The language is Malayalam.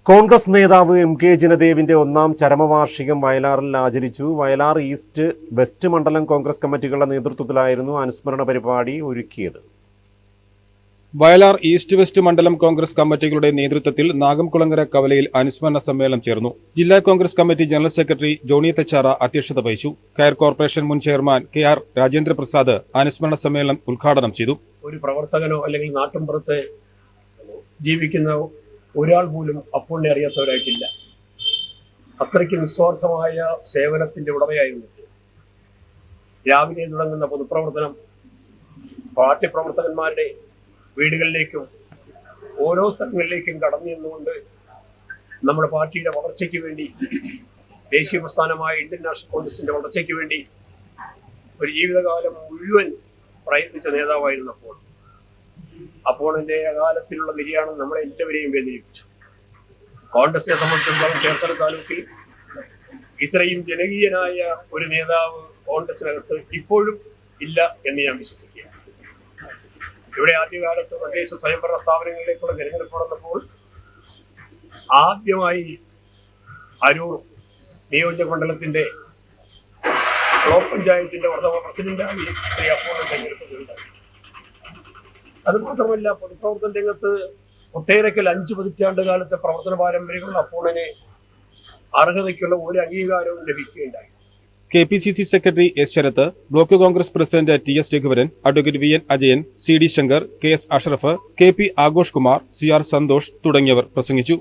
കോൺഗ്രസ് നേതാവ് എം.കെ. ജിനദേവിന്റെ ഒന്നാം ചരമവാർഷികം വയലാറിൽ ആചരിച്ചു. വയലാർ ഈസ്റ്റ് വെസ്റ്റ് മണ്ഡലം കോൺഗ്രസ് കമ്മിറ്റികളുടെ നേതൃത്വത്തിലായിരുന്നു അനുസ്മരണ പരിപാടി ഒരുക്കിയത്. വയലാർ ഈസ്റ്റ് വെസ്റ്റ് മണ്ഡലം കോൺഗ്രസ് കമ്മിറ്റികളുടെ നേതൃത്വത്തിൽ നാഗംകുളങ്ങര കവലയിൽ അനുസ്മരണ സമ്മേളനം ചേർന്നു. ജില്ലാ Congress committee general secretary Johny Thechara അധ്യക്ഷത വഹിച്ചു. കയർ കോർപ്പറേഷൻ മുൻ ചെയർമാൻ കെ.ആർ. രാജേന്ദ്രപ്രസാദ് അനുസ്മരണ സമ്മേളനം ഉദ്ഘാടനം ചെയ്തു. ഒരു പ്രവർത്തകനോ അല്ലെങ്കിൽ നാട്ടിൻപുറത്ത് ജീവിക്കുന്ന ഒരാൾ പോലും അപ്പോളിനെ അറിയാത്തവരായിട്ടില്ല. അത്രയ്ക്ക് നിസ്വാർത്ഥമായ സേവനത്തിന്റെ ഉടമയായിരുന്നു. രാവിലെ തുടങ്ങുന്ന പൊതുപ്രവർത്തനം പാർട്ടി പ്രവർത്തകന്മാരുടെ വീടുകളിലേക്കും ഓരോ സ്ഥലങ്ങളിലേക്കും കടന്നു നിന്നുകൊണ്ട് നമ്മുടെ പാർട്ടിയുടെ വളർച്ചയ്ക്ക് വേണ്ടി, ദേശീയ പ്രസ്ഥാനമായ ഇന്ത്യൻ നാഷണൽ കോൺഗ്രസിന്റെ വളർച്ചയ്ക്ക് വേണ്ടി ഒരു ജീവിതകാലം മുഴുവൻ പ്രയത്നിച്ച നേതാവായിരുന്നു അപ്പോൾ. അപ്പോളിന്റെ അകാലത്തിലുള്ള നിര്യാണം നമ്മളെ എല്ലാവരെയും വേദനിപ്പിച്ചു. കോൺഗ്രസിനെ സംബന്ധിച്ചിടത്തോളം ചേർത്തല താലൂക്കിൽ ഇത്രയും ജനകീയനായ ഒരു നേതാവ് കോൺഗ്രസിനകത്ത് ഇപ്പോഴും ഇല്ല എന്ന് ഞാൻ വിശ്വസിക്കുകയാണ്. ഇവിടെ ആദ്യകാലത്ത് തദ്ദേശ സ്വയംഭരണ സ്ഥാപനങ്ങളിലേക്കുള്ള തെരഞ്ഞെടുപ്പ് നടന്നപ്പോൾ ആദ്യമായി അരൂർ നിയോജക മണ്ഡലത്തിന്റെ ബ്ലോക്ക് പഞ്ചായത്തിന്റെ പ്രഥമ പ്രസിഡന്റായി ശ്രീ അപ്പോളെ തെരഞ്ഞെടുക്കുകയുണ്ടായി. അത് മാത്രമല്ല, പൊതുപ്രവർത്തന രംഗത്ത് ഒട്ടേറെക്കൽ 5 പതിറ്റാണ്ട് കാലത്തെ പ്രവർത്തന പാരമ്പര്യമുള്ള അപ്പോളിന് അർഹതയ്ക്കുള്ള ഒരു അംഗീകാരവും ലഭിക്കുകയുണ്ടായി. KPCC secretary S. Sarath, block Congress president TS. Raghuvaran, advocate VN. Ajayan, CD. Shankar, KS. Ashraf, KP. Aghosh Kumar, CR. Santhosh തുടങ്ങിയവർ പ്രസംഗിച്ചു.